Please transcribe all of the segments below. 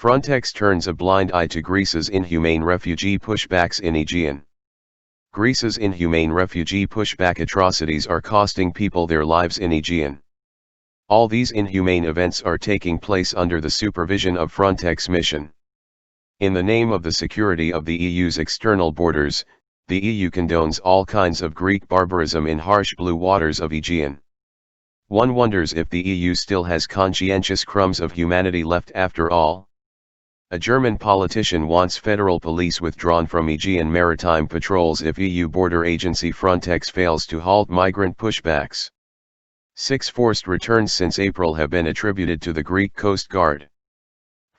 Frontex turns a blind eye to Greece's inhumane refugee pushbacks in Aegean. Greece's inhumane refugee pushback atrocities are costing people their lives in Aegean. All these inhumane events are taking place under the supervision of Frontex mission. In the name of the security of the EU's external borders, the EU condones all kinds of Greek barbarism in harsh blue waters of Aegean. One wonders if the EU still has conscientious crumbs of humanity left after all. A German politician wants federal police withdrawn from Aegean maritime patrols if EU border agency Frontex fails to halt migrant pushbacks. 6 forced returns since April have been attributed to the Greek Coast Guard.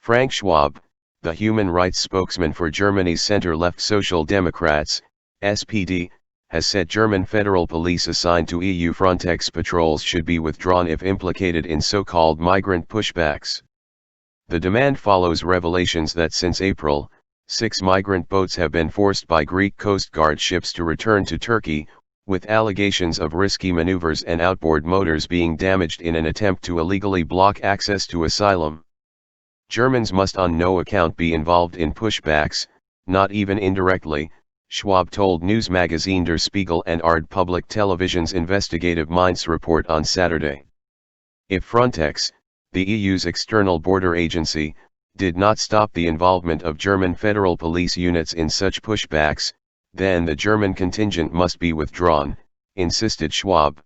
Frank Schwab, the human rights spokesman for Germany's center-left Social Democrats, SPD, has said German federal police assigned to EU Frontex patrols should be withdrawn if implicated in so-called migrant pushbacks. The demand follows revelations that since April, 6 migrant boats have been forced by Greek Coast Guard ships to return to Turkey, with allegations of risky maneuvers and outboard motors being damaged in an attempt to illegally block access to asylum. Germans must on no account be involved in pushbacks, not even indirectly, Schwab told news magazine Der Spiegel and ARD Public Television's Investigative Minds report on Saturday. If Frontex, the EU's external border agency, did not stop the involvement of German federal police units in such pushbacks, then the German contingent must be withdrawn, insisted Schwab.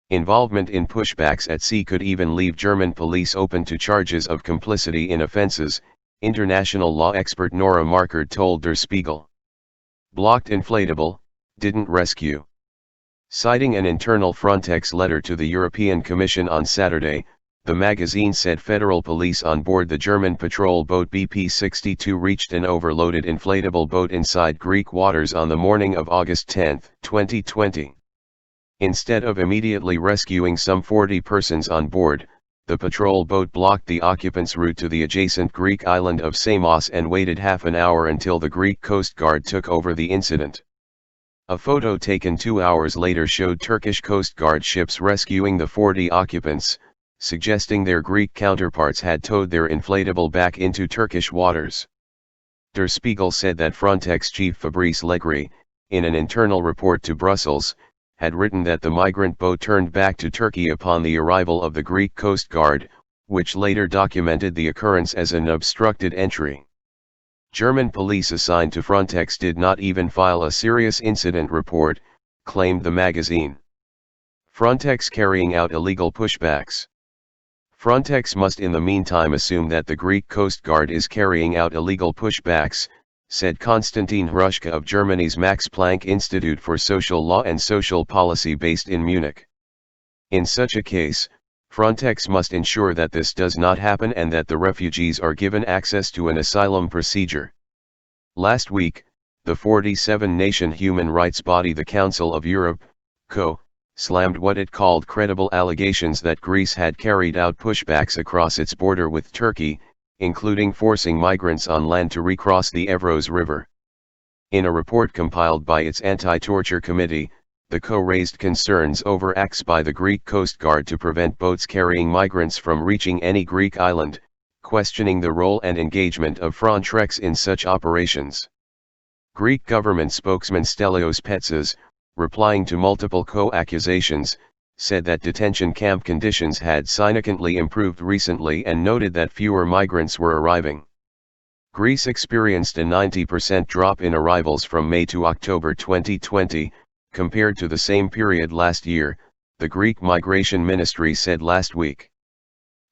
Involvement in pushbacks at sea could even leave German police open to charges of complicity in offenses, international law expert Nora Markert told Der Spiegel. Blocked inflatable, didn't rescue. Citing an internal Frontex letter to the European Commission on Saturday, the magazine said federal police on board the German patrol boat BP-62 reached an overloaded inflatable boat inside Greek waters on the morning of August 10, 2020. Instead of immediately rescuing some 40 persons on board, the patrol boat blocked the occupants' route to the adjacent Greek island of Samos and waited half an hour until the Greek Coast Guard took over the incident. A photo taken 2 hours later showed Turkish Coast Guard ships rescuing the 40 occupants, suggesting their Greek counterparts had towed their inflatable back into Turkish waters. Der Spiegel said that Frontex chief Fabrice Legri, in an internal report to Brussels, had written that the migrant boat turned back to Turkey upon the arrival of the Greek Coast Guard, which later documented the occurrence as an obstructed entry. German police assigned to Frontex did not even file a serious incident report, claimed the magazine. Frontex carrying out illegal pushbacks. Frontex must in the meantime assume that the Greek Coast Guard is carrying out illegal pushbacks, said Konstantin Hrushka of Germany's Max Planck Institute for Social Law and Social Policy based in Munich. In such a case, Frontex must ensure that this does not happen and that the refugees are given access to an asylum procedure. Last week, the 47-nation human rights body the Council of Europe, CO, slammed what it called credible allegations that Greece had carried out pushbacks across its border with Turkey, including forcing migrants on land to recross the Evros River. In a report compiled by its anti-torture committee, the CO raised concerns over acts by the Greek Coast Guard to prevent boats carrying migrants from reaching any Greek island, questioning the role and engagement of Frontex in such operations. Greek government spokesman Stelios Petsis, replying to multiple CO accusations, said that detention camp conditions had significantly improved recently and noted that fewer migrants were arriving. Greece experienced a 90% drop in arrivals from May to October 2020, compared to the same period last year, the Greek Migration Ministry said last week.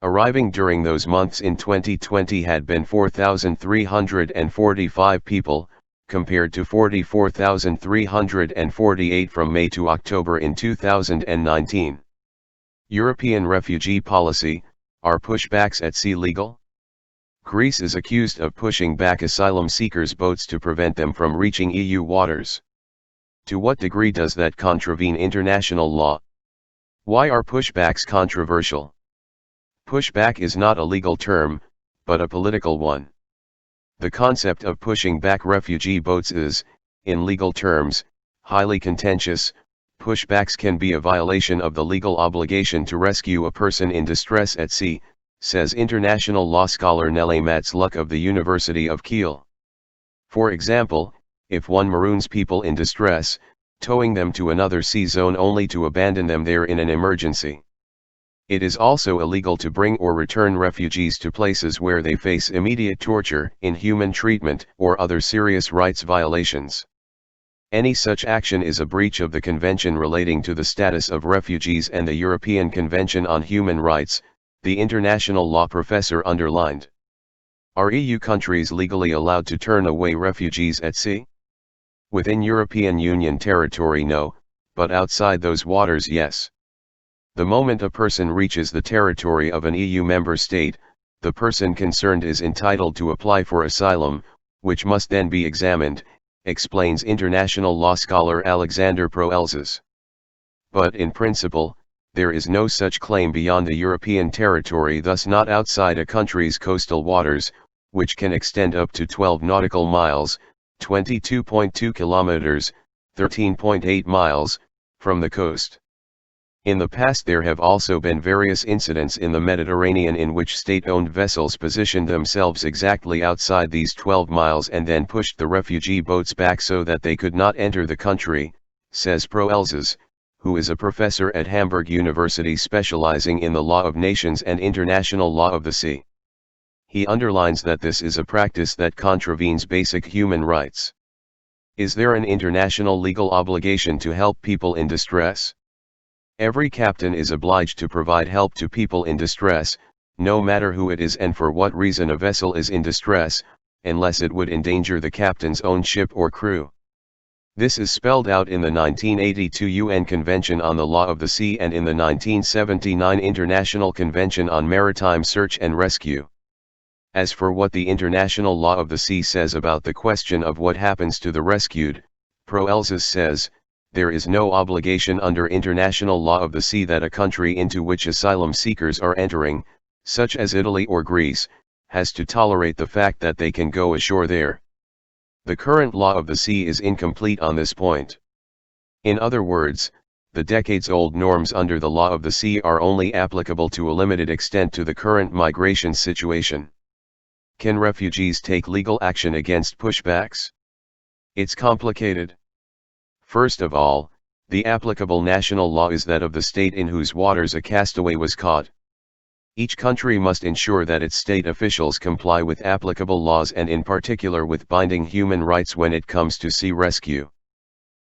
Arriving during those months in 2020 had been 4,345 people, compared to 44,348 from May to October in 2019. European refugee policy: are pushbacks at sea legal? Greece is accused of pushing back asylum seekers' boats to prevent them from reaching EU waters. To what degree does that contravene international law? Why are pushbacks controversial? Pushback is not a legal term, but a political one. The concept of pushing back refugee boats is, in legal terms, highly contentious. Pushbacks can be a violation of the legal obligation to rescue a person in distress at sea, says international law scholar Nele Matsluk of the University of Kiel. For example, if one maroons people in distress, towing them to another sea zone only to abandon them there in an emergency. It is also illegal to bring or return refugees to places where they face immediate torture, inhuman treatment, or other serious rights violations. Any such action is a breach of the Convention relating to the status of refugees and the European Convention on Human Rights, the international law professor underlined. Are EU countries legally allowed to turn away refugees at sea? Within European Union territory, no, but outside those waters, yes. The moment a person reaches the territory of an EU member state, the person concerned is entitled to apply for asylum, which must then be examined, explains international law scholar Alexander Proelzes. But in principle, there is no such claim beyond the European territory, thus not outside a country's coastal waters, which can extend up to 12 nautical miles, 22.2 kilometers, 13.8 miles, from the coast. In the past there have also been various incidents in the Mediterranean in which state-owned vessels positioned themselves exactly outside these 12 miles and then pushed the refugee boats back so that they could not enter the country, says Proelzes, who is a professor at Hamburg University specializing in the law of nations and international law of the sea. He underlines that this is a practice that contravenes basic human rights. Is there an international legal obligation to help people in distress? Every captain is obliged to provide help to people in distress, no matter who it is and for what reason a vessel is in distress, unless it would endanger the captain's own ship or crew. This is spelled out in the 1982 UN Convention on the Law of the Sea and in the 1979 International Convention on Maritime Search and Rescue. As for what the International Law of the Sea says about the question of what happens to the rescued, Proelzes says, there is no obligation under international law of the sea that a country into which asylum seekers are entering, such as Italy or Greece, has to tolerate the fact that they can go ashore there. The current law of the sea is incomplete on this point. In other words, the decades-old norms under the law of the sea are only applicable to a limited extent to the current migration situation. Can refugees take legal action against pushbacks? It's complicated. First of all, the applicable national law is that of the state in whose waters a castaway was caught. Each country must ensure that its state officials comply with applicable laws and in particular with binding human rights when it comes to sea rescue.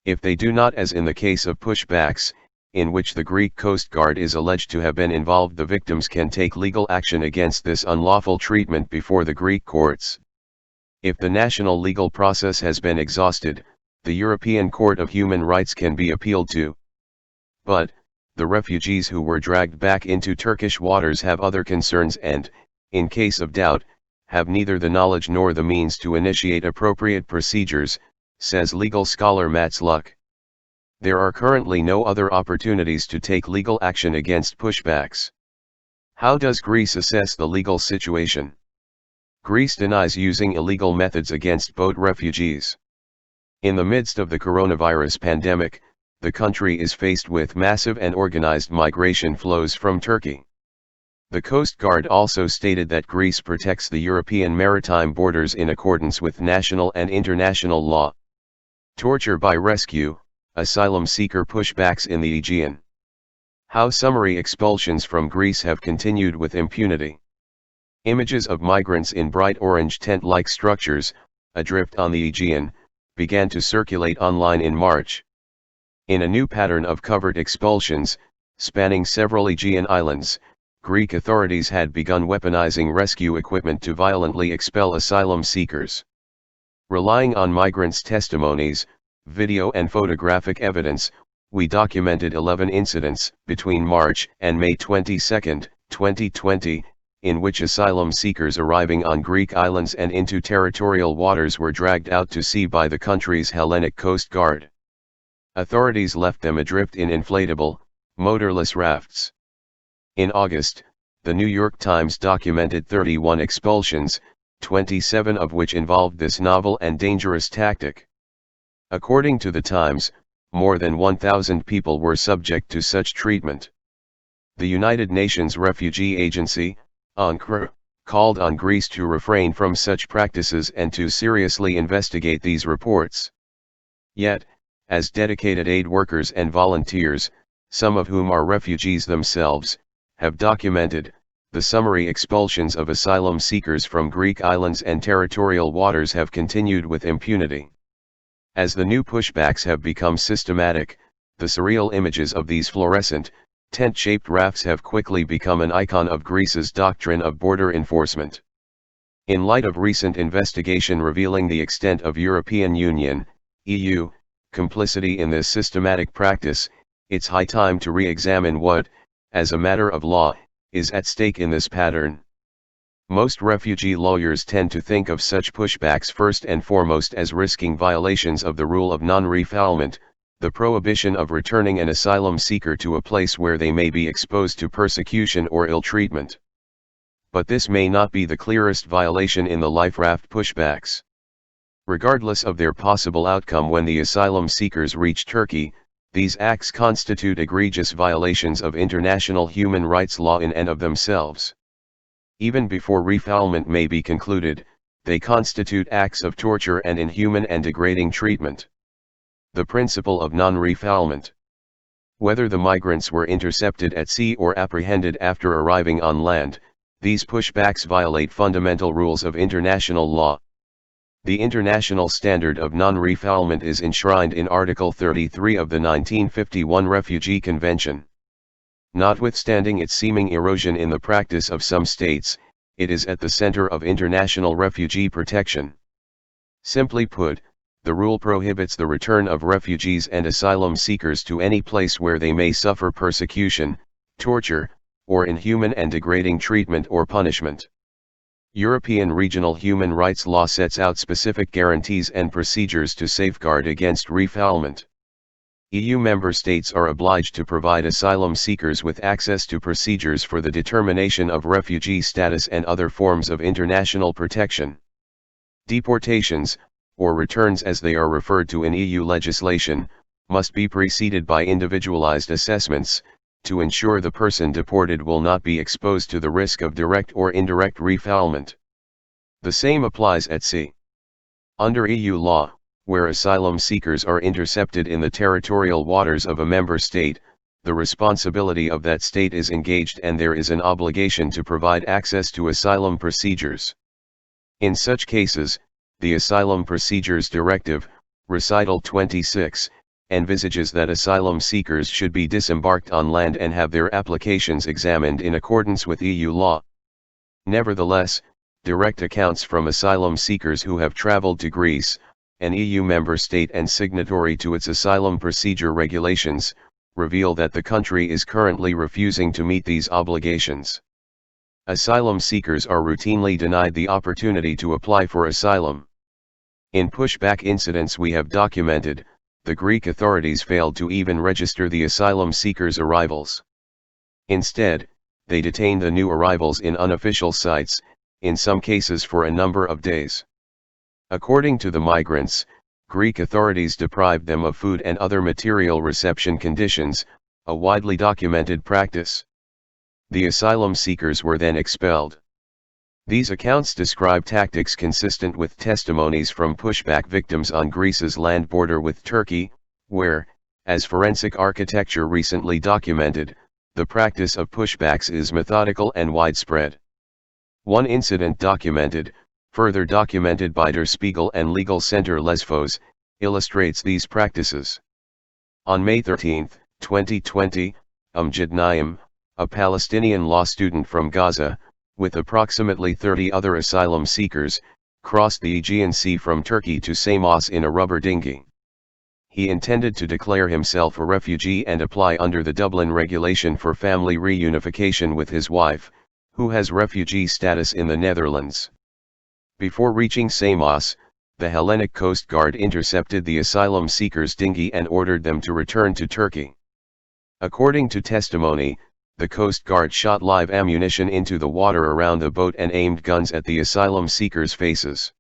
If they do not, as in the case of pushbacks, in which the Greek Coast Guard is alleged to have been involved, the victims can take legal action against this unlawful treatment before the Greek courts. If the national legal process has been exhausted, the European Court of Human Rights can be appealed to. But, the refugees who were dragged back into Turkish waters have other concerns and, in case of doubt, have neither the knowledge nor the means to initiate appropriate procedures, says legal scholar Matsluk. There are currently no other opportunities to take legal action against pushbacks. How does Greece assess the legal situation? Greece denies using illegal methods against boat refugees. In the midst of the coronavirus pandemic, the country is faced with massive and organized migration flows from Turkey. The Coast Guard also stated that Greece protects the European maritime borders in accordance with national and international law. Torture by rescue, asylum seeker pushbacks in the Aegean. How summary expulsions from Greece have continued with impunity. Images of migrants in bright orange tent-like structures, adrift on the Aegean, began to circulate online in March. In a new pattern of covert expulsions, spanning several Aegean islands, Greek authorities had begun weaponizing rescue equipment to violently expel asylum seekers. Relying on migrants' testimonies, video and photographic evidence, we documented 11 incidents between March and May 22, 2020, in which asylum seekers arriving on Greek islands and into territorial waters were dragged out to sea by the country's Hellenic Coast Guard. Authorities left them adrift in inflatable, motorless rafts. In August, the New York Times documented 31 expulsions, 27 of which involved this novel and dangerous tactic. According to the Times, more than 1,000 people were subject to such treatment. The United Nations Refugee Agency, UNHCR, called on Greece to refrain from such practices and to seriously investigate these reports. Yet, as dedicated aid workers and volunteers, some of whom are refugees themselves, have documented, the summary expulsions of asylum seekers from Greek islands and territorial waters have continued with impunity. As the new pushbacks have become systematic, the surreal images of these fluorescent, tent-shaped rafts have quickly become an icon of Greece's doctrine of border enforcement. In light of recent investigation revealing the extent of European Union, EU, complicity in this systematic practice, it's high time to re-examine what, as a matter of law, is at stake in this pattern. Most refugee lawyers tend to think of such pushbacks first and foremost as risking violations of the rule of non-refoulement, the prohibition of returning an asylum seeker to a place where they may be exposed to persecution or ill treatment. But this may not be the clearest violation in the life raft pushbacks. Regardless of their possible outcome when the asylum seekers reach Turkey, these acts constitute egregious violations of international human rights law in and of themselves. Even before refoulement may be concluded, they constitute acts of torture and inhuman and degrading treatment. The principle of non-refoulement. Whether the migrants were intercepted at sea or apprehended after arriving on land, these pushbacks violate fundamental rules of international law. The international standard of non-refoulement is enshrined in Article 33 of the 1951 Refugee Convention. Notwithstanding its seeming erosion in the practice of some states, it is at the center of international refugee protection. Simply put, the rule prohibits the return of refugees and asylum seekers to any place where they may suffer persecution, torture, or inhuman and degrading treatment or punishment. European regional human rights law sets out specific guarantees and procedures to safeguard against refoulement. EU member states are obliged to provide asylum seekers with access to procedures for the determination of refugee status and other forms of international protection. Deportations, or returns as they are referred to in EU legislation, must be preceded by individualized assessments, to ensure the person deported will not be exposed to the risk of direct or indirect refoulement. The same applies at sea. Under EU law, where asylum seekers are intercepted in the territorial waters of a member state, the responsibility of that state is engaged and there is an obligation to provide access to asylum procedures. In such cases, the Asylum Procedures Directive, Recital 26, envisages that asylum seekers should be disembarked on land and have their applications examined in accordance with EU law. Nevertheless, direct accounts from asylum seekers who have traveled to Greece, an EU member state and signatory to its asylum procedure regulations, reveal that the country is currently refusing to meet these obligations. Asylum seekers are routinely denied the opportunity to apply for asylum. In pushback incidents we have documented, the Greek authorities failed to even register the asylum seekers' arrivals. Instead, they detained the new arrivals in unofficial sites, in some cases for a number of days. According to the migrants, Greek authorities deprived them of food and other material reception conditions, a widely documented practice. The asylum seekers were then expelled. These accounts describe tactics consistent with testimonies from pushback victims on Greece's land border with Turkey, where, as forensic architecture recently documented, the practice of pushbacks is methodical and widespread. One incident further documented by Der Spiegel and Legal Center Lesbos, illustrates these practices. On May 13, 2020, Amjad Naim, a Palestinian law student from Gaza, with approximately 30 other asylum seekers, crossed the Aegean Sea from Turkey to Samos in a rubber dinghy. He intended to declare himself a refugee and apply under the Dublin Regulation for family reunification with his wife, who has refugee status in the Netherlands. Before reaching Samos, the Hellenic Coast Guard intercepted the asylum seekers' dinghy and ordered them to return to Turkey. According to testimony, the Coast Guard shot live ammunition into the water around the boat and aimed guns at the asylum seekers' faces.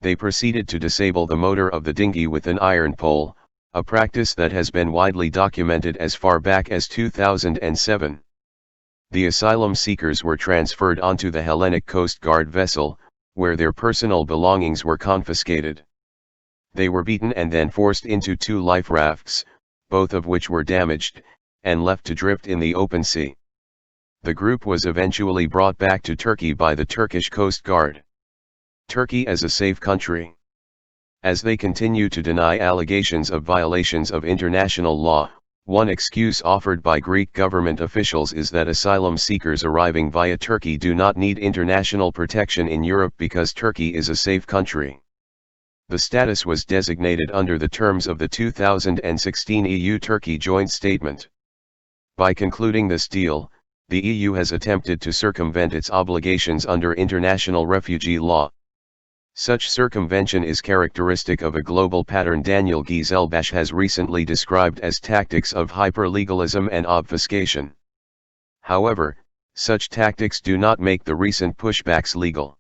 They proceeded to disable the motor of the dinghy with an iron pole, a practice that has been widely documented as far back as 2007. The asylum seekers were transferred onto the Hellenic Coast Guard vessel, where their personal belongings were confiscated. They were beaten and then forced into 2 life rafts, both of which were damaged, and left to drift in the open sea. The group was eventually brought back to Turkey by the Turkish Coast Guard. Turkey as a safe country. As they continue to deny allegations of violations of international law, one excuse offered by Greek government officials is that asylum seekers arriving via Turkey do not need international protection in Europe because Turkey is a safe country. The status was designated under the terms of the 2016 EU-Turkey Joint Statement. By concluding this deal, the EU has attempted to circumvent its obligations under international refugee law. Such circumvention is characteristic of a global pattern Daniel Gieselbash has recently described as tactics of hyper-legalism and obfuscation. However, such tactics do not make the recent pushbacks legal.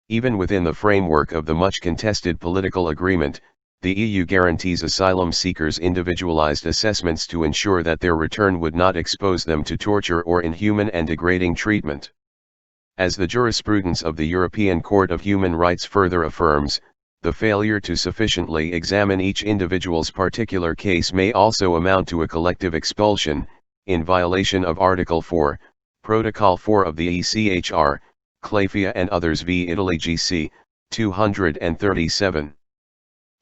Even within the framework of the much-contested political agreement, the EU guarantees asylum seekers individualized assessments to ensure that their return would not expose them to torture or inhuman and degrading treatment. As the jurisprudence of the European Court of Human Rights further affirms, the failure to sufficiently examine each individual's particular case may also amount to a collective expulsion, in violation of Article 4, Protocol 4 of the ECHR, Clafia and others v. Italy GC, 237.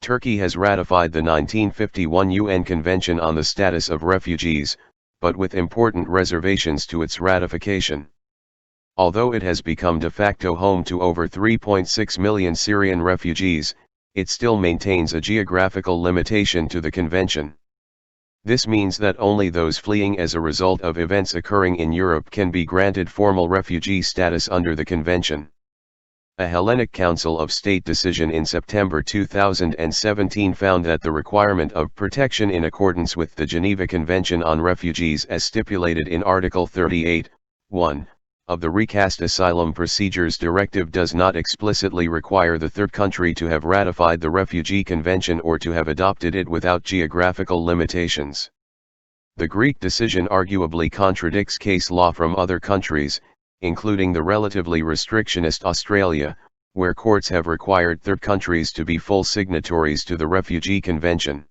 Turkey has ratified the 1951 UN Convention on the Status of Refugees, but with important reservations to its ratification. Although it has become de facto home to over 3.6 million Syrian refugees, it still maintains a geographical limitation to the convention. This means that only those fleeing as a result of events occurring in Europe can be granted formal refugee status under the convention. A Hellenic Council of State decision in September 2017 found that the requirement of protection in accordance with the Geneva Convention on Refugees as stipulated in Article 38(1) of the recast Asylum Procedures Directive does not explicitly require the third country to have ratified the Refugee Convention or to have adopted it without geographical limitations. The Greek decision arguably contradicts case law from other countries, including the relatively restrictionist Australia, where courts have required third countries to be full signatories to the Refugee Convention.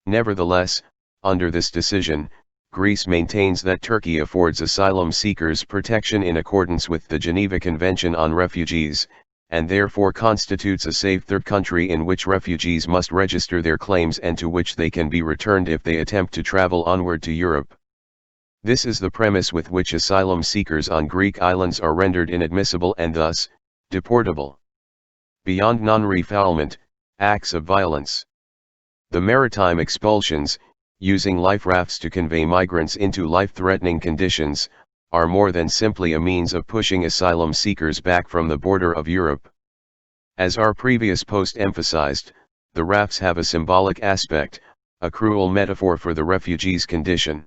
Nevertheless, under this decision, Greece maintains that Turkey affords asylum seekers protection in accordance with the Geneva Convention on Refugees, and therefore constitutes a safe third country in which refugees must register their claims and to which they can be returned if they attempt to travel onward to Europe. This is the premise with which asylum seekers on Greek islands are rendered inadmissible and thus, deportable. Beyond non-refoulement, acts of violence. The maritime expulsions, using life rafts to convey migrants into life-threatening conditions, are more than simply a means of pushing asylum seekers back from the border of Europe. As our previous post emphasized, the rafts have a symbolic aspect, a cruel metaphor for the refugees' condition.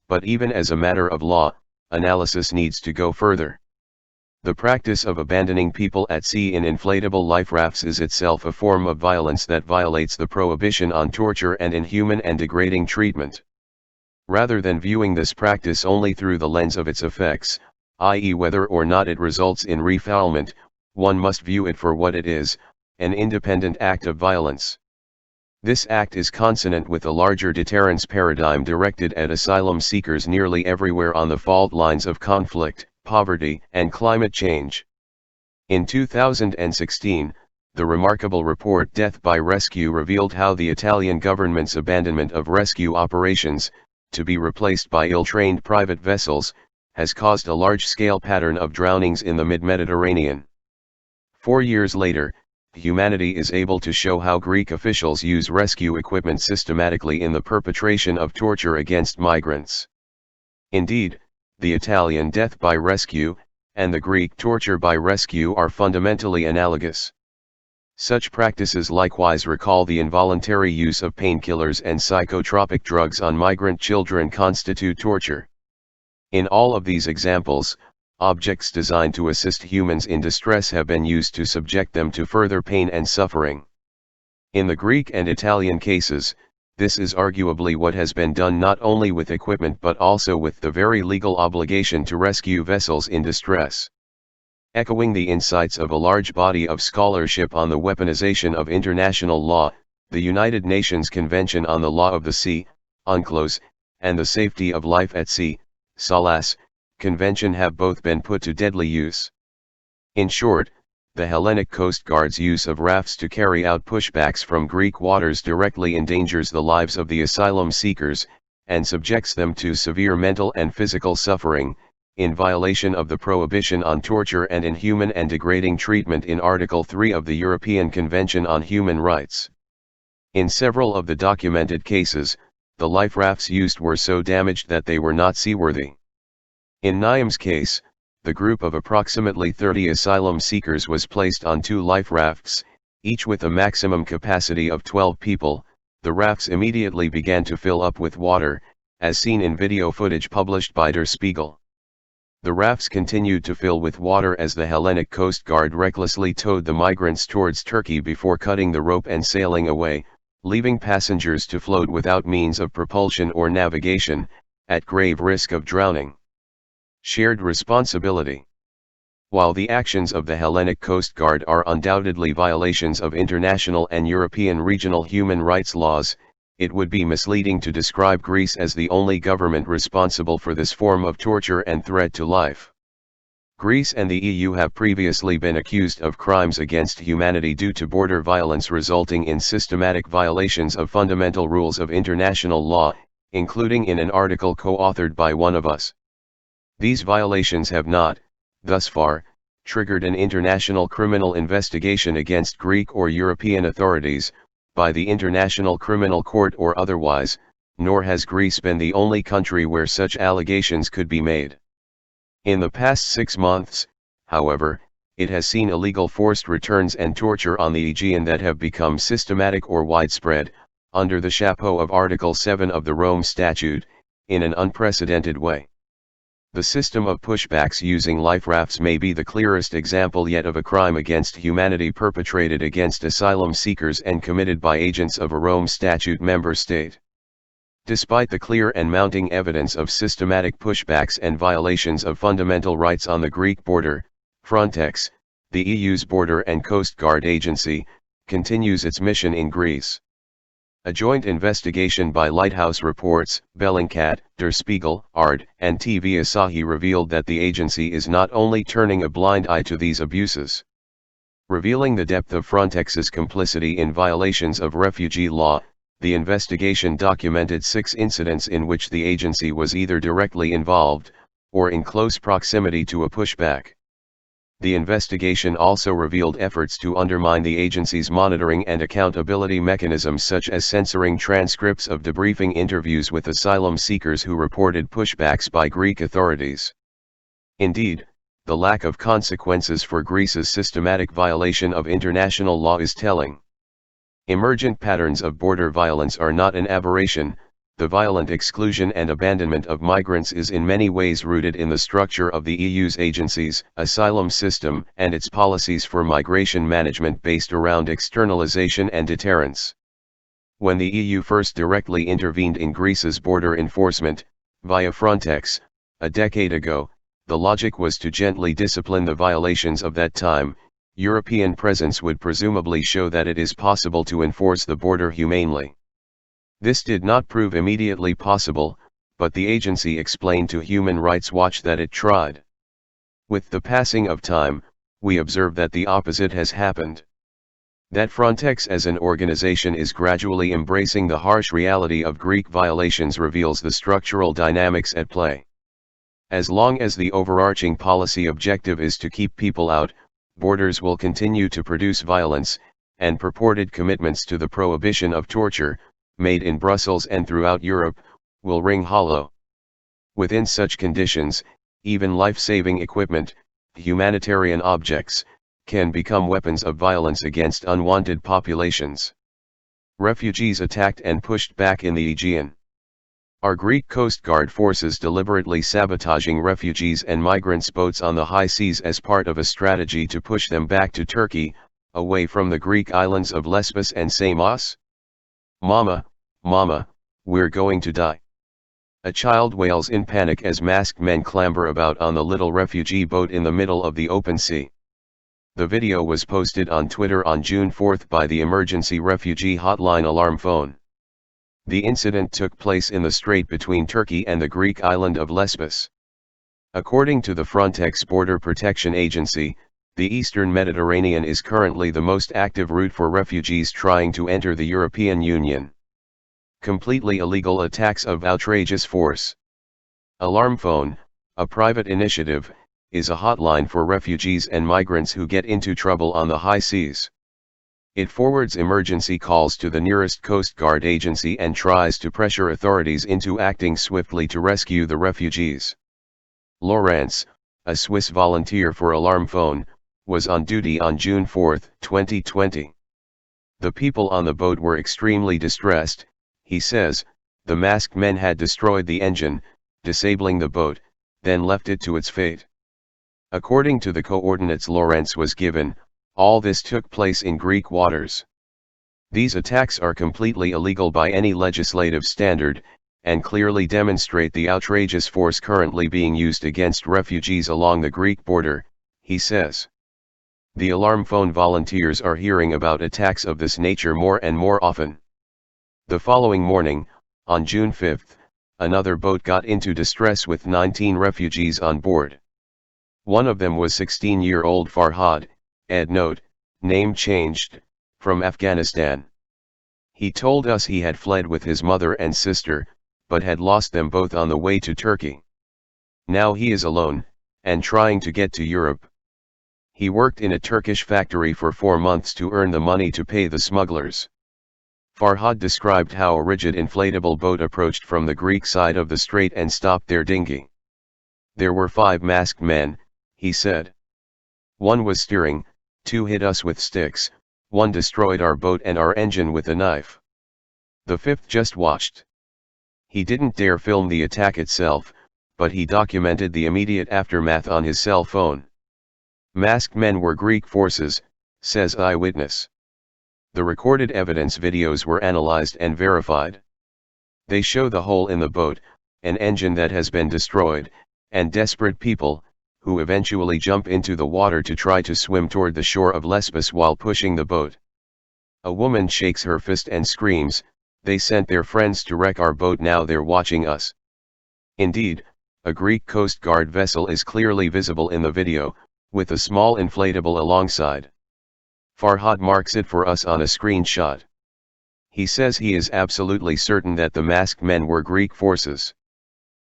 But even as a matter of law, analysis needs to go further. The practice of abandoning people at sea in inflatable life rafts is itself a form of violence that violates the prohibition on torture and inhuman and degrading treatment. Rather than viewing this practice only through the lens of its effects, i.e. whether or not it results in refoulement, one must view it for what it is, an independent act of violence. This act is consonant with a larger deterrence paradigm directed at asylum seekers nearly everywhere on the fault lines of conflict, poverty, and climate change. In 2016, the remarkable report Death by Rescue revealed how the Italian government's abandonment of rescue operations, to be replaced by ill-trained private vessels, has caused a large-scale pattern of drownings in the mid-Mediterranean. 4 years later, humanity is able to show how Greek officials use rescue equipment systematically in the perpetration of torture against migrants. Indeed, the Italian death by rescue, and the Greek torture by rescue are fundamentally analogous. Such practices likewise recall the involuntary use of painkillers and psychotropic drugs on migrant children constitute torture. In all of these examples, objects designed to assist humans in distress have been used to subject them to further pain and suffering. In the Greek and Italian cases, this is arguably what has been done not only with equipment but also with the very legal obligation to rescue vessels in distress. Echoing the insights of a large body of scholarship on the weaponization of international law, the United Nations Convention on the Law of the Sea, UNCLOS, and the Safety of Life at Sea, SOLAS, Convention have both been put to deadly use. In short, the Hellenic Coast Guard's use of rafts to carry out pushbacks from Greek waters directly endangers the lives of the asylum seekers, and subjects them to severe mental and physical suffering, in violation of the prohibition on torture and inhuman and degrading treatment in Article 3 of the European Convention on Human Rights. In several of the documented cases, the life rafts used were so damaged that they were not seaworthy. In Naim's case, the group of approximately 30 asylum seekers was placed on 2 life rafts, each with a maximum capacity of 12 people. The rafts immediately began to fill up with water, as seen in video footage published by Der Spiegel. The rafts continued to fill with water as the Hellenic Coast Guard recklessly towed the migrants towards Turkey before cutting the rope and sailing away, leaving passengers to float without means of propulsion or navigation, at grave risk of drowning. Shared responsibility. While the actions of the Hellenic Coast Guard are undoubtedly violations of international and European regional human rights laws, it would be misleading to describe Greece as the only government responsible for this form of torture and threat to life. Greece and the EU have previously been accused of crimes against humanity due to border violence resulting in systematic violations of fundamental rules of international law, including in an article co-authored by one of us. These violations have not, thus far, triggered an international criminal investigation against Greek or European authorities, by the International Criminal Court or otherwise, nor has Greece been the only country where such allegations could be made. In the past 6 months, however, it has seen illegal forced returns and torture on the Aegean that have become systematic or widespread, under the chapeau of Article 7 of the Rome Statute, in an unprecedented way. The system of pushbacks using life rafts may be the clearest example yet of a crime against humanity perpetrated against asylum seekers and committed by agents of a Rome Statute member state. Despite the clear and mounting evidence of systematic pushbacks and violations of fundamental rights on the Greek border, Frontex, the EU's border and coast guard agency, continues its mission in Greece. A joint investigation by Lighthouse Reports, Bellingcat, Der Spiegel, ARD, and TV Asahi revealed that the agency is not only turning a blind eye to these abuses. Revealing the depth of Frontex's complicity in violations of refugee law, the investigation documented 6 incidents in which the agency was either directly involved, or in close proximity to a pushback. The investigation also revealed efforts to undermine the agency's monitoring and accountability mechanisms such as censoring transcripts of debriefing interviews with asylum seekers who reported pushbacks by Greek authorities. Indeed, the lack of consequences for Greece's systematic violation of international law is telling. Emergent patterns of border violence are not an aberration. The violent exclusion and abandonment of migrants is in many ways rooted in the structure of the EU's agencies, asylum system, and its policies for migration management based around externalization and deterrence. When the EU first directly intervened in Greece's border enforcement, via Frontex, a decade ago, the logic was to gently discipline the violations of that time. European presence would presumably show that it is possible to enforce the border humanely. This did not prove immediately possible, but the agency explained to Human Rights Watch that it tried. With the passing of time, we observe that the opposite has happened. That Frontex as an organization is gradually embracing the harsh reality of Greek violations reveals the structural dynamics at play. As long as the overarching policy objective is to keep people out, borders will continue to produce violence, and purported commitments to the prohibition of torture, made in Brussels and throughout Europe, will ring hollow. Within such conditions, even life-saving equipment, humanitarian objects, can become weapons of violence against unwanted populations. Refugees attacked and pushed back in the Aegean. Are Greek Coast Guard forces deliberately sabotaging refugees and migrants' boats on the high seas as part of a strategy to push them back to Turkey, away from the Greek islands of Lesbos and Samos? Mama, "Mama, we're going to die." A child wails in panic as masked men clamber about on the little refugee boat in the middle of the open sea. The video was posted on Twitter on June 4 by the emergency refugee hotline alarm phone. The incident took place in the strait between Turkey and the Greek island of Lesbos. According to the Frontex border protection agency, the eastern Mediterranean is currently the most active route for refugees trying to enter the European Union. Completely illegal attacks of outrageous force. Alarm Phone, a private initiative, is a hotline for refugees and migrants who get into trouble on the high seas. It forwards emergency calls to the nearest Coast Guard agency and tries to pressure authorities into acting swiftly to rescue the refugees. Laurence, a Swiss volunteer for Alarm Phone, was on duty on June 4, 2020. The people on the boat were extremely distressed, he says. The masked men had destroyed the engine, disabling the boat, then left it to its fate. According to the coordinates Laurence was given, all this took place in Greek waters. These attacks are completely illegal by any legislative standard, and clearly demonstrate the outrageous force currently being used against refugees along the Greek border, he says. The Alarm Phone volunteers are hearing about attacks of this nature more and more often. The following morning, on June 5, another boat got into distress with 19 refugees on board. One of them was 16-year-old Farhad, note, name changed, from Afghanistan. He told us he had fled with his mother and sister, but had lost them both on the way to Turkey. Now he is alone, and trying to get to Europe. He worked in a Turkish factory for 4 months to earn the money to pay the smugglers. Farhad described how a rigid inflatable boat approached from the Greek side of the strait and stopped their dinghy. There were 5 masked men, he said. One was steering, 2 hit us with sticks, 1 destroyed our boat and our engine with a knife. The 5th just watched. He didn't dare film the attack itself, but he documented the immediate aftermath on his cell phone. Masked men were Greek forces, says eyewitness. The recorded evidence videos were analyzed and verified. They show the hole in the boat, an engine that has been destroyed, and desperate people, who eventually jump into the water to try to swim toward the shore of Lesbos while pushing the boat. A woman shakes her fist and screams, "They sent their friends to wreck our boat, now they're watching us." Indeed, a Greek Coast Guard vessel is clearly visible in the video, with a small inflatable alongside. Farhad marks it for us on a screenshot. He says he is absolutely certain that the masked men were Greek forces.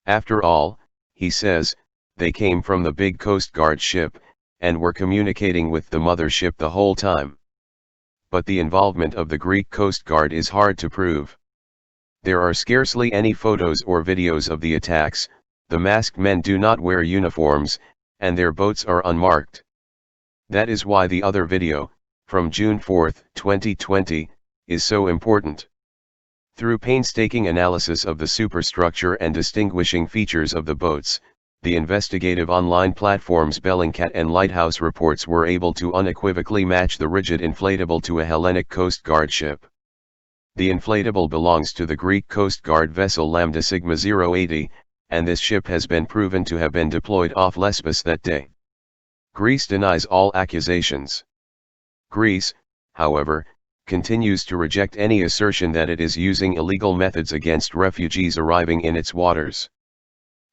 After all, he says, they came from the big Coast Guard ship, and were communicating with the mothership the whole time. But the involvement of the Greek Coast Guard is hard to prove. There are scarcely any photos or videos of the attacks, the masked men do not wear uniforms, and their boats are unmarked. That is why the other video, from June 4, 2020, is so important. Through painstaking analysis of the superstructure and distinguishing features of the boats, the investigative online platforms Bellingcat and Lighthouse Reports were able to unequivocally match the rigid inflatable to a Hellenic Coast Guard ship. The inflatable belongs to the Greek Coast Guard vessel Lambda Sigma 080, and this ship has been proven to have been deployed off Lesbos that day. Greece denies all accusations. Greece, however, continues to reject any assertion that it is using illegal methods against refugees arriving in its waters.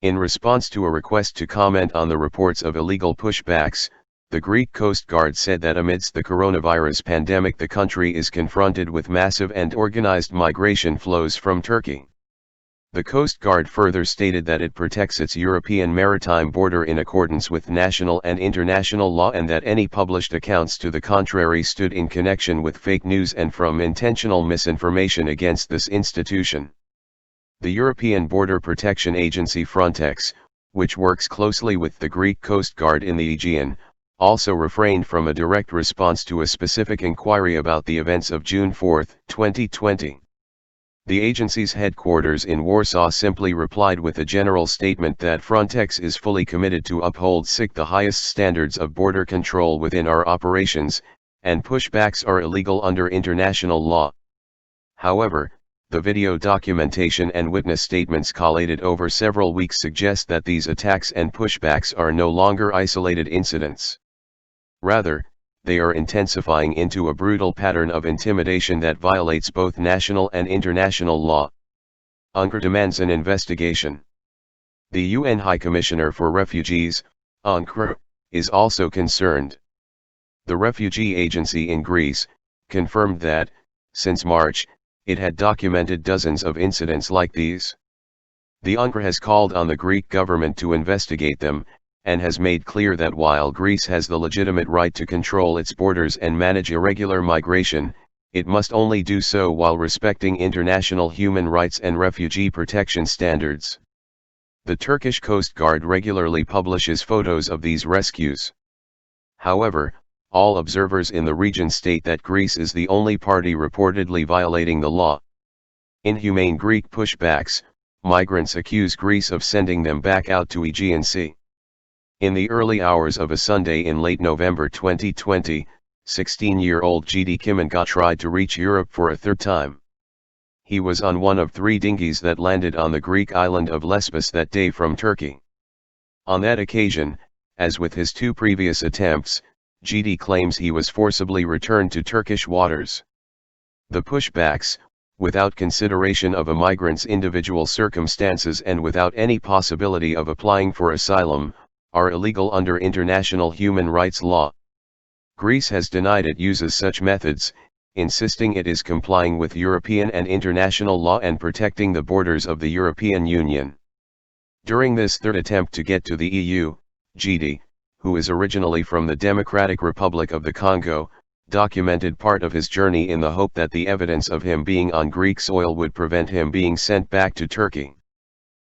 In response to a request to comment on the reports of illegal pushbacks, the Greek Coast Guard said that amidst the coronavirus pandemic the country is confronted with massive and organized migration flows from Turkey. The Coast Guard further stated that it protects its European maritime border in accordance with national and international law, and that any published accounts to the contrary stood in connection with fake news and from intentional misinformation against this institution. The European Border Protection Agency Frontex, which works closely with the Greek Coast Guard in the Aegean, also refrained from a direct response to a specific inquiry about the events of June 4, 2020. The agency's headquarters in Warsaw simply replied with a general statement that Frontex is fully committed to uphold the highest standards of border control within our operations, and pushbacks are illegal under international law. However, The video documentation and witness statements collated over several weeks suggest that these attacks and pushbacks are no longer isolated incidents. Rather, they are intensifying into a brutal pattern of intimidation that violates both national and international law. UNHCR demands an investigation. The UN High Commissioner for Refugees, UNHCR, is also concerned. The refugee agency in Greece confirmed that, since March, it had documented dozens of incidents like these. The UNHCR has called on the Greek government to investigate them, and has made clear that while Greece has the legitimate right to control its borders and manage irregular migration, it must only do so while respecting international human rights and refugee protection standards. The Turkish Coast Guard regularly publishes photos of these rescues. However, all observers in the region state that Greece is the only party reportedly violating the law. Inhumane Greek pushbacks, migrants accuse Greece of sending them back out to Aegean Sea. In the early hours of a Sunday in late November 2020, 16-year-old Gidi Kimanga tried to reach Europe for a third time. He was on one of 3 dinghies that landed on the Greek island of Lesbos that day from Turkey. On that occasion, as with his 2 previous attempts, Gidi claims he was forcibly returned to Turkish waters. The pushbacks, without consideration of a migrant's individual circumstances and without any possibility of applying for asylum, are illegal under international human rights law. Greece has denied it uses such methods, insisting it is complying with European and international law and protecting the borders of the European Union. During this third attempt to get to the EU, Gidi, who is originally from the Democratic Republic of the Congo, documented part of his journey in the hope that the evidence of him being on Greek soil would prevent him being sent back to Turkey.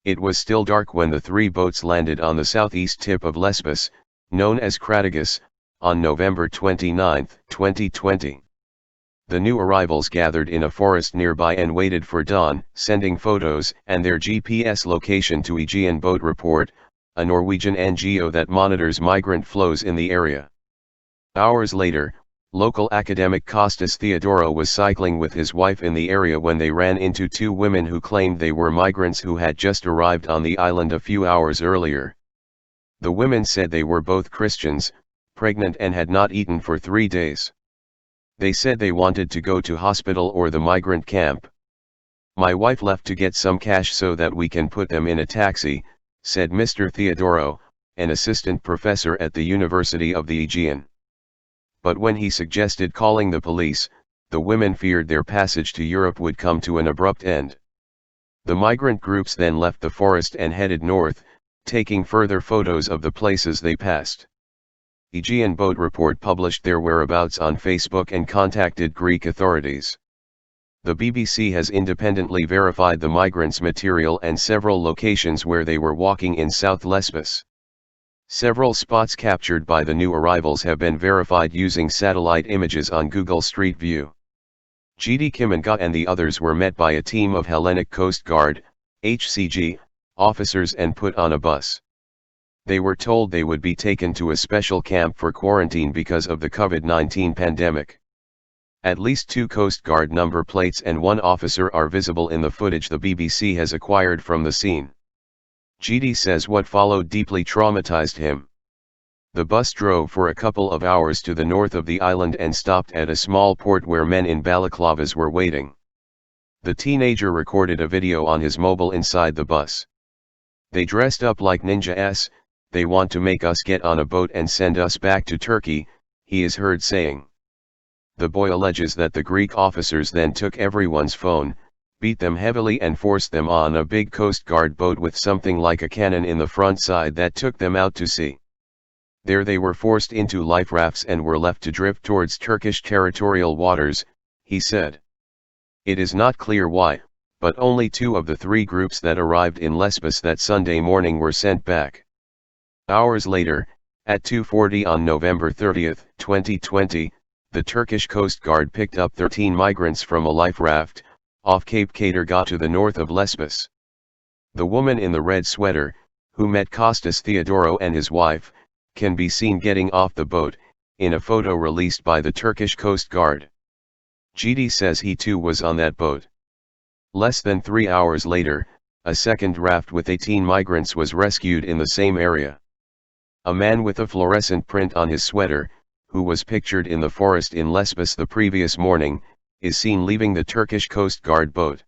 It was still dark when the 3 boats landed on the southeast tip of Lesbos, known as Kratagis, on November 29, 2020. The new arrivals gathered in a forest nearby and waited for dawn, sending photos and their GPS location to Aegean Boat Report, a Norwegian NGO that monitors migrant flows in the area. Hours later, local academic Kostas Theodorou was cycling with his wife in the area when they ran into 2 women who claimed they were migrants who had just arrived on the island a few hours earlier. The women said they were both Christians, pregnant and had not eaten for 3 days. They said they wanted to go to hospital or the migrant camp. "My wife left to get some cash so that we can put them in a taxi," said Mr. Theodorou, an assistant professor at the University of the Aegean. But when he suggested calling the police, the women feared their passage to Europe would come to an abrupt end. The migrant groups then left the forest and headed north, taking further photos of the places they passed. Aegean Boat Report published their whereabouts on Facebook and contacted Greek authorities. The BBC has independently verified the migrants' material and several locations where they were walking in South Lesbos. Several spots captured by the new arrivals have been verified using satellite images on Google Street View. Gidi Kimanga and the others were met by a team of Hellenic Coast Guard, HCG, officers and put on a bus. They were told they would be taken to a special camp for quarantine because of the COVID-19 pandemic. At least 2 Coast Guard number plates and 1 officer are visible in the footage the BBC has acquired from the scene. Gidi says what followed deeply traumatized him. The bus drove for a couple of hours to the north of the island and stopped at a small port where men in balaclavas were waiting. The teenager recorded a video on his mobile inside the bus. "They dressed up like ninjas, they want to make us get on a boat and send us back to Turkey," he is heard saying. The boy alleges that the Greek officers then took everyone's phone, beat them heavily and forced them on a big Coast Guard boat with something like a cannon in the front side that took them out to sea. There they were forced into life rafts and were left to drift towards Turkish territorial waters, he said. It is not clear why, but only 2 of the 3 groups that arrived in Lesbos that Sunday morning were sent back. Hours later, at 2:40 on November 30, 2020, the Turkish Coast Guard picked up 13 migrants from a life raft, off Cape Katerga to the north of Lesbos. The woman in the red sweater, who met Kostas Theodorou and his wife, can be seen getting off the boat, in a photo released by the Turkish Coast Guard. Gidi says he too was on that boat. Less than 3 hours later, a second raft with 18 migrants was rescued in the same area. A man with a fluorescent print on his sweater, who was pictured in the forest in Lesbos the previous morning, is seen leaving the Turkish Coast Guard boat.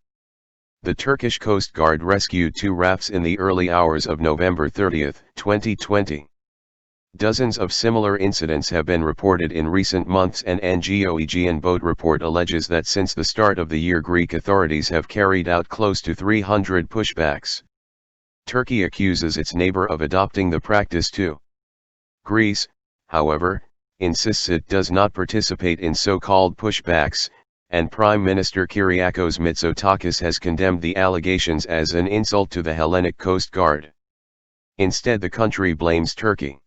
The Turkish Coast Guard rescued 2 rafts in the early hours of November 30, 2020. Dozens of similar incidents have been reported in recent months, and NGO Aegean boat report alleges that since the start of the year Greek authorities have carried out close to 300 pushbacks. Turkey accuses its neighbor of adopting the practice too. Greece, however, insists it does not participate in so-called pushbacks, and Prime Minister Kyriakos Mitsotakis has condemned the allegations as an insult to the Hellenic Coast Guard. Instead, the country blames Turkey.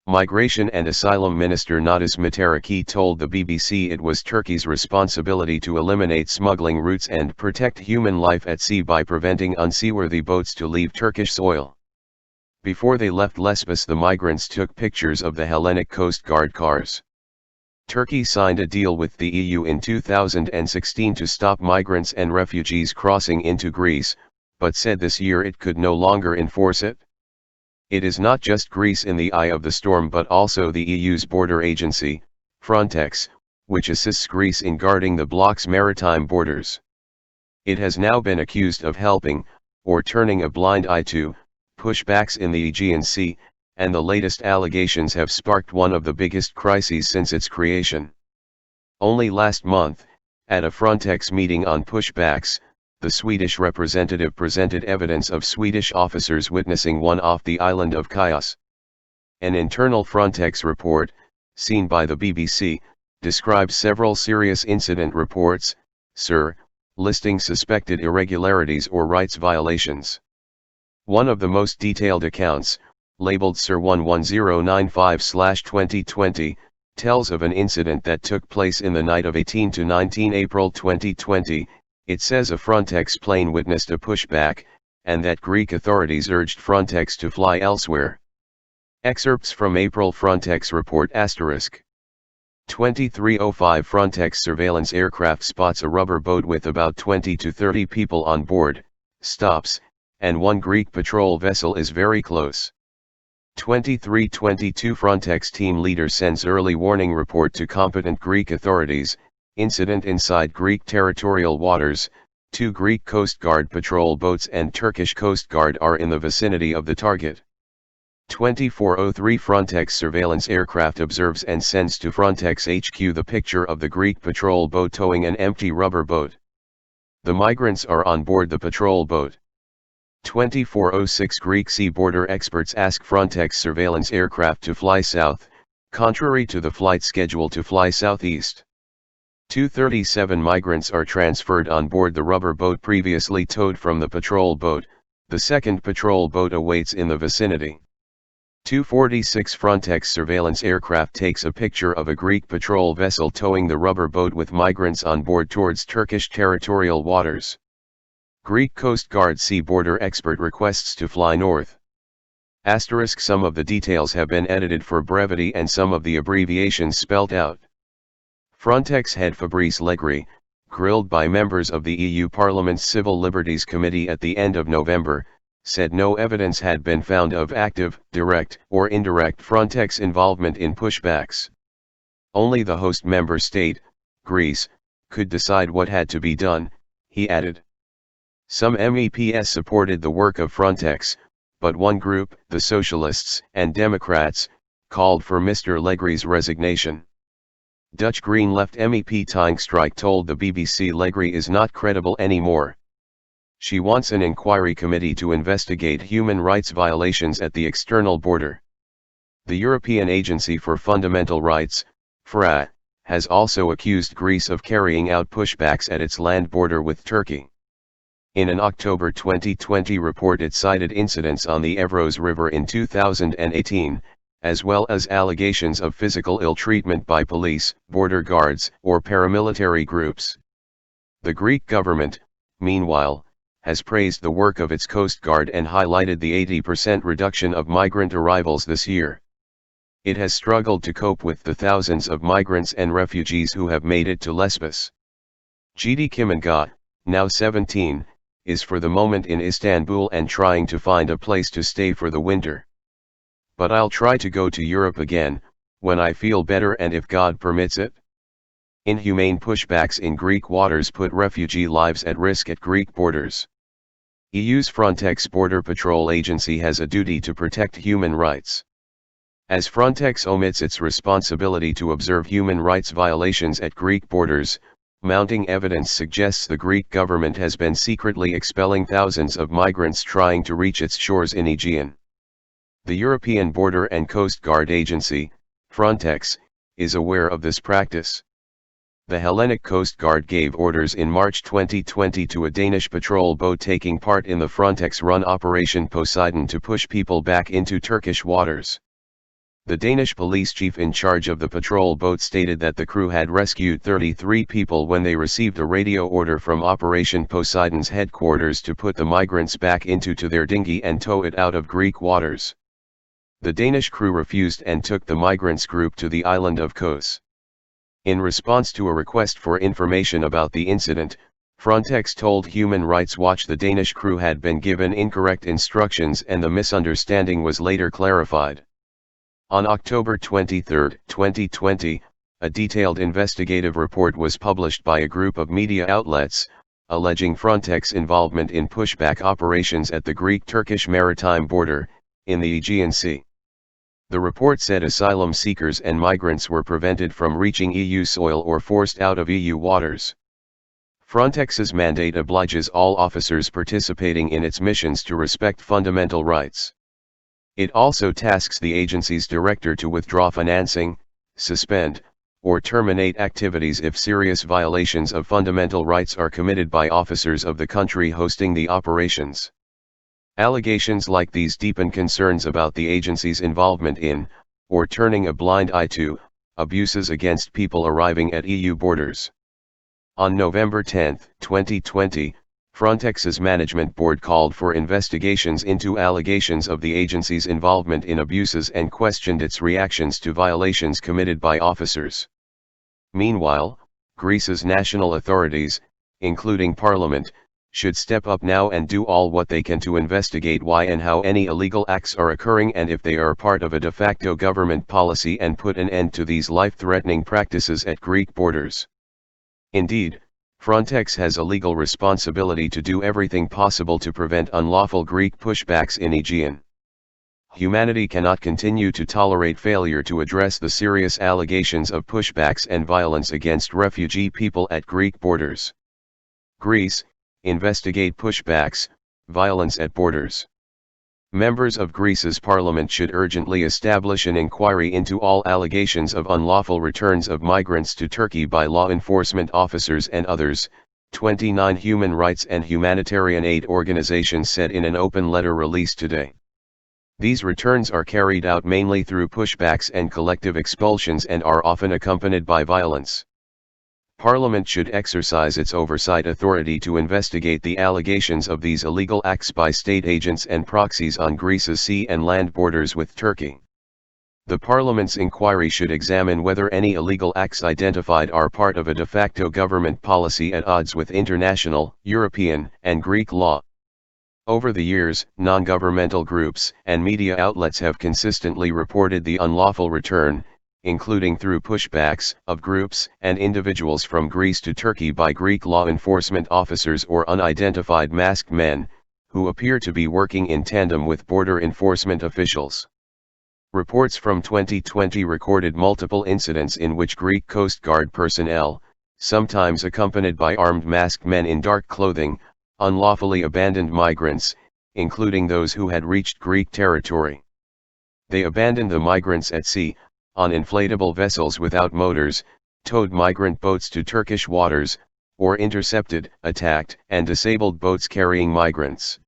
Migration and Asylum Minister Nadas Mataraki told the BBC it was Turkey's responsibility to eliminate smuggling routes and protect human life at sea by preventing unseaworthy boats to leave Turkish soil. Before they left Lesbos, the migrants took pictures of the Hellenic Coast Guard cars. Turkey signed a deal with the EU in 2016 to stop migrants and refugees crossing into Greece, but said this year it could no longer enforce it. It is not just Greece in the eye of the storm, but also the EU's border agency, Frontex, which assists Greece in guarding the bloc's maritime borders. It has now been accused of helping, or turning a blind eye to, pushbacks in the Aegean Sea, and the latest allegations have sparked one of the biggest crises since its creation. Only last month, at a Frontex meeting on pushbacks, the Swedish representative presented evidence of Swedish officers witnessing one off the island of Chios. An internal Frontex report, seen by the BBC, describes several serious incident reports, SIR, listing suspected irregularities or rights violations. One of the most detailed accounts, labeled SIR 11095/2020, tells of an incident that took place in the night of 18 to 19 April 2020. It says a Frontex plane witnessed a pushback, and that Greek authorities urged Frontex to fly elsewhere. Excerpts from April Frontex report *. 23:05 Frontex surveillance aircraft spots a rubber boat with about 20 to 30 people on board, stops, and one Greek patrol vessel is very close. 23:22 Frontex team leader sends early warning report to competent Greek authorities. Incident inside Greek territorial waters, 2 Greek Coast Guard patrol boats and Turkish Coast Guard are in the vicinity of the target. 24:03 Frontex surveillance aircraft observes and sends to Frontex HQ the picture of the Greek patrol boat towing an empty rubber boat. The migrants are on board the patrol boat. 24:06 Greek sea border experts ask Frontex surveillance aircraft to fly south, contrary to the flight schedule to fly southeast. 237 migrants are transferred on board the rubber boat previously towed from the patrol boat. The second patrol boat awaits in the vicinity. 246 Frontex surveillance aircraft takes a picture of a Greek patrol vessel towing the rubber boat with migrants on board towards Turkish territorial waters. Greek Coast Guard sea border expert requests to fly north. Some of the details have been edited for brevity and some of the abbreviations spelt out. Frontex head Fabrice Legri, grilled by members of the EU Parliament's Civil Liberties Committee at the end of November, said no evidence had been found of active, direct, or indirect Frontex involvement in pushbacks. Only the host member state, Greece, could decide what had to be done, he added. Some MEPs supported the work of Frontex, but one group, the Socialists and Democrats, called for Mr. Legri's resignation. Dutch Green Left MEP Tijn Strijk told the BBC Legri is not credible anymore. She wants an inquiry committee to investigate human rights violations at the external border. The European Agency for Fundamental Rights, FRA, has also accused Greece of carrying out pushbacks at its land border with Turkey. In an October 2020 report it cited incidents on the Evros River in 2018, as well as allegations of physical ill-treatment by police, border guards, or paramilitary groups. The Greek government, meanwhile, has praised the work of its Coast Guard and highlighted the 80% reduction of migrant arrivals this year. It has struggled to cope with the thousands of migrants and refugees who have made it to Lesbos. Gidi Kimanga, now 17, is for the moment in Istanbul and trying to find a place to stay for the winter. But I'll try to go to Europe again, when I feel better and if God permits it. Inhumane pushbacks in Greek waters put refugee lives at risk at Greek borders. EU's Frontex border patrol agency has a duty to protect human rights. As Frontex omits its responsibility to observe human rights violations at Greek borders, mounting evidence suggests the Greek government has been secretly expelling thousands of migrants trying to reach its shores in Aegean. The European Border and Coast Guard Agency, Frontex, is aware of this practice. The Hellenic Coast Guard gave orders in March 2020 to a Danish patrol boat taking part in the Frontex-run Operation Poseidon to push people back into Turkish waters. The Danish police chief in charge of the patrol boat stated that the crew had rescued 33 people when they received a radio order from Operation Poseidon's headquarters to put the migrants back into their dinghy and tow it out of Greek waters. The Danish crew refused and took the migrants group to the island of Kos. In response to a request for information about the incident, Frontex told Human Rights Watch the Danish crew had been given incorrect instructions and the misunderstanding was later clarified. On October 23, 2020, a detailed investigative report was published by a group of media outlets, alleging Frontex involvement in pushback operations at the Greek-Turkish maritime border, in the Aegean Sea. The report said asylum seekers and migrants were prevented from reaching EU soil or forced out of EU waters. Frontex's mandate obliges all officers participating in its missions to respect fundamental rights. It also tasks the agency's director to withdraw financing, suspend, or terminate activities if serious violations of fundamental rights are committed by officers of the country hosting the operations. Allegations like these deepen concerns about the agency's involvement in, or turning a blind eye to, abuses against people arriving at EU borders. On November 10, 2020, Frontex's management board called for investigations into allegations of the agency's involvement in abuses and questioned its reactions to violations committed by officers. Meanwhile, Greece's national authorities, including Parliament, should step up now and do all what they can to investigate why and how any illegal acts are occurring and if they are part of a de facto government policy and put an end to these life-threatening practices at Greek borders. Indeed, Frontex has a legal responsibility to do everything possible to prevent unlawful Greek pushbacks in Aegean. Humanity cannot continue to tolerate failure to address the serious allegations of pushbacks and violence against refugee people at Greek borders. Greece, investigate pushbacks, violence at borders. Members of Greece's parliament should urgently establish an inquiry into all allegations of unlawful returns of migrants to Turkey by law enforcement officers and others, 29 human rights and humanitarian aid organizations said in an open letter released today. These returns are carried out mainly through pushbacks and collective expulsions and are often accompanied by violence. Parliament should exercise its oversight authority to investigate the allegations of these illegal acts by state agents and proxies on Greece's sea and land borders with Turkey. The Parliament's inquiry should examine whether any illegal acts identified are part of a de facto government policy at odds with international, European, and Greek law. Over the years, non-governmental groups and media outlets have consistently reported the unlawful return, including through pushbacks, of groups and individuals from Greece to Turkey by Greek law enforcement officers or unidentified masked men, who appear to be working in tandem with border enforcement officials. Reports from 2020 recorded multiple incidents in which Greek Coast Guard personnel, sometimes accompanied by armed masked men in dark clothing, unlawfully abandoned migrants, including those who had reached Greek territory. They abandoned the migrants at sea, on inflatable vessels without motors, towed migrant boats to Turkish waters, or intercepted, attacked, and disabled boats carrying migrants.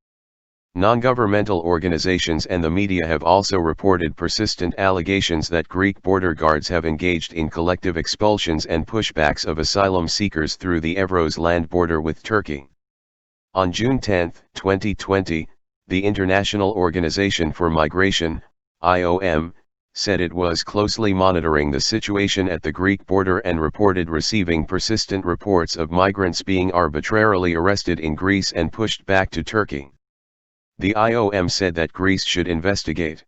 Non-governmental organizations and the media have also reported persistent allegations that Greek border guards have engaged in collective expulsions and pushbacks of asylum seekers through the Evros land border with Turkey. On June 10, 2020, the International Organization for Migration, IOM, said it was closely monitoring the situation at the Greek border and reported receiving persistent reports of migrants being arbitrarily arrested in Greece and pushed back to Turkey. The IOM said that Greece should investigate.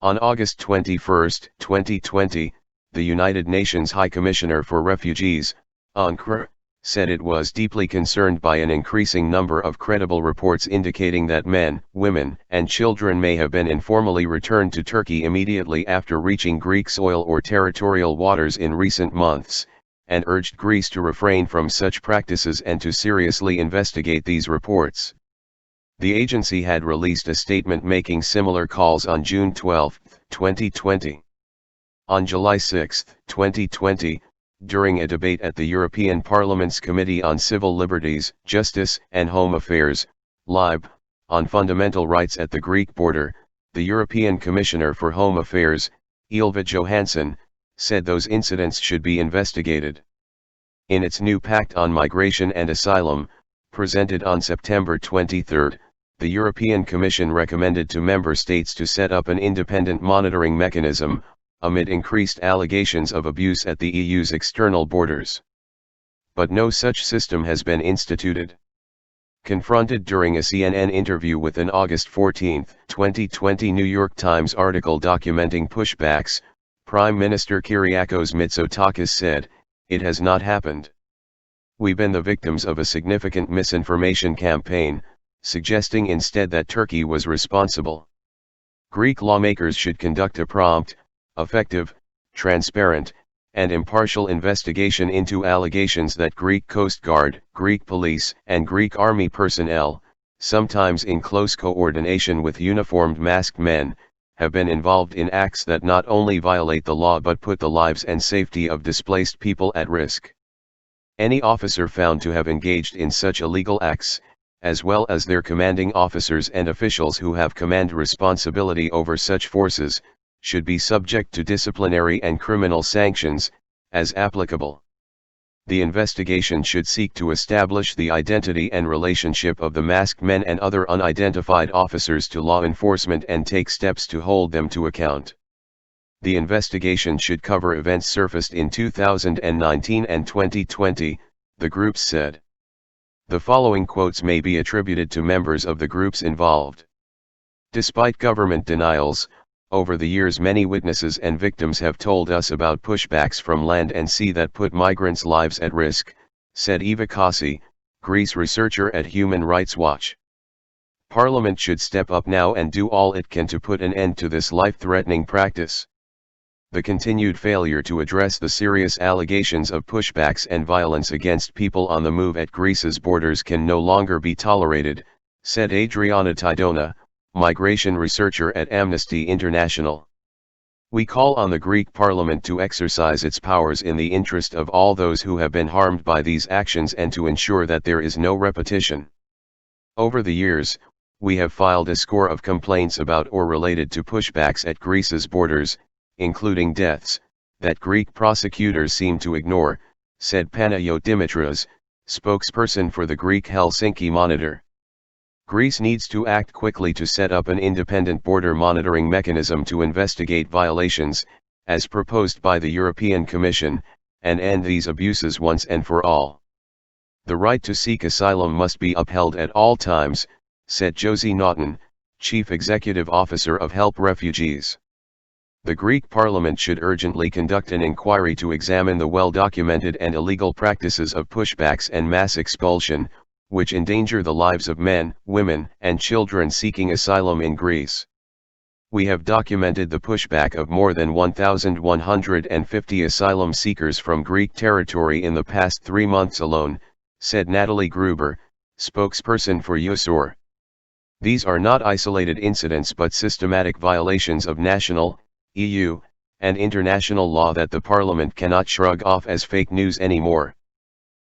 On August 21, 2020, the United Nations High Commissioner for Refugees, UNHCR, said it was deeply concerned by an increasing number of credible reports indicating that men, women, and children may have been informally returned to Turkey immediately after reaching Greek soil or territorial waters in recent months, and urged Greece to refrain from such practices and to seriously investigate these reports. The agency had released a statement making similar calls on June 12, 2020. On July 6, 2020, during a debate at the European Parliament's Committee on Civil Liberties, Justice and Home Affairs, LIBE, on fundamental rights at the Greek border, the European Commissioner for Home Affairs, Ylva Johansson, said those incidents should be investigated. In its new Pact on Migration and Asylum, presented on September 23, the European Commission recommended to member states to set up an independent monitoring mechanism, amid increased allegations of abuse at the EU's external borders. But no such system has been instituted. Confronted during a CNN interview with an August 14, 2020 New York Times article documenting pushbacks, Prime Minister Kyriakos Mitsotakis said, "It has not happened. We've been the victims of a significant misinformation campaign, suggesting instead that Turkey was responsible. Greek lawmakers should conduct a prompt, effective, transparent, and impartial investigation into allegations that Greek Coast Guard, Greek police, and Greek army personnel, sometimes in close coordination with uniformed masked men, have been involved in acts that not only violate the law but put the lives and safety of displaced people at risk. Any officer found to have engaged in such illegal acts, as well as their commanding officers and officials who have command responsibility over such forces, should be subject to disciplinary and criminal sanctions, as applicable. The investigation should seek to establish the identity and relationship of the masked men and other unidentified officers to law enforcement and take steps to hold them to account. The investigation should cover events surfaced in 2019 and 2020, the groups said. The following quotes may be attributed to members of the groups involved. Despite government denials, over the years many witnesses and victims have told us about pushbacks from land and sea that put migrants' lives at risk, said Eva Kasi, Greece researcher at Human Rights Watch. Parliament should step up now and do all it can to put an end to this life-threatening practice. The continued failure to address the serious allegations of pushbacks and violence against people on the move at Greece's borders can no longer be tolerated, said Adriana Tidona, migration researcher at Amnesty International. We call on the Greek Parliament to exercise its powers in the interest of all those who have been harmed by these actions and to ensure that there is no repetition. Over the years, we have filed a score of complaints about or related to pushbacks at Greece's borders, including deaths, that Greek prosecutors seem to ignore, said Panayot Dimitras, spokesperson for the Greek Helsinki Monitor. Greece needs to act quickly to set up an independent border monitoring mechanism to investigate violations, as proposed by the European Commission, and end these abuses once and for all. The right to seek asylum must be upheld at all times, said Josie Naughton, Chief Executive Officer of Help Refugees. The Greek Parliament should urgently conduct an inquiry to examine the well-documented and illegal practices of pushbacks and mass expulsion, which endanger the lives of men, women, and children seeking asylum in Greece. We have documented the pushback of more than 1,150 asylum seekers from Greek territory in the past 3 months alone, said Natalie Gruber, spokesperson for UNHCR. These are not isolated incidents but systematic violations of national, EU, and international law that the Parliament cannot shrug off as fake news anymore.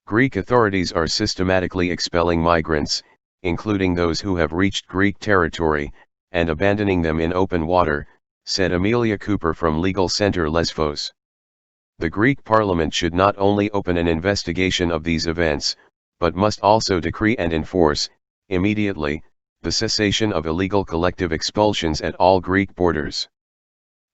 Greek authorities are systematically expelling migrants, including those who have reached Greek territory, and abandoning them in open water, said Amelia Cooper from Legal Center Lesbos. The Greek Parliament should not only open an investigation of these events, but must also decree and enforce, immediately, the cessation of illegal collective expulsions at all Greek borders.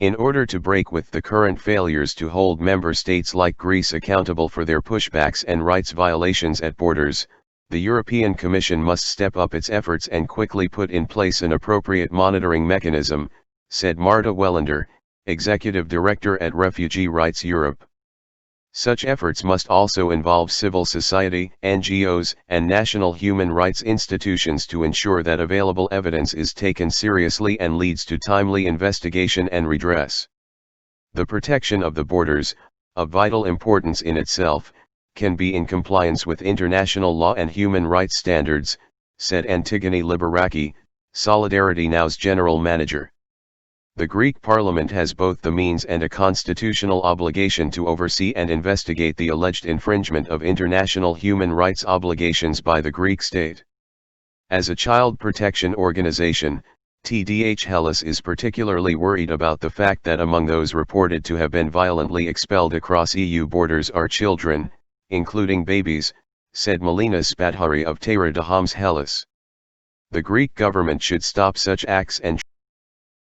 In order to break with the current failures to hold member states like Greece accountable for their pushbacks and rights violations at borders, the European Commission must step up its efforts and quickly put in place an appropriate monitoring mechanism, said Marta Wellander, Executive Director at Refugee Rights Europe. Such efforts must also involve civil society, NGOs, and national human rights institutions to ensure that available evidence is taken seriously and leads to timely investigation and redress. The protection of the borders, of vital importance in itself, can be in compliance with international law and human rights standards, said Antigone Liberaki, Solidarity Now's general manager. The Greek parliament has both the means and a constitutional obligation to oversee and investigate the alleged infringement of international human rights obligations by the Greek state. As a child protection organization, TDH Hellas is particularly worried about the fact that among those reported to have been violently expelled across EU borders are children, including babies, said Melina Spadhari of Terra de Homs Hellas. The Greek government should stop such acts and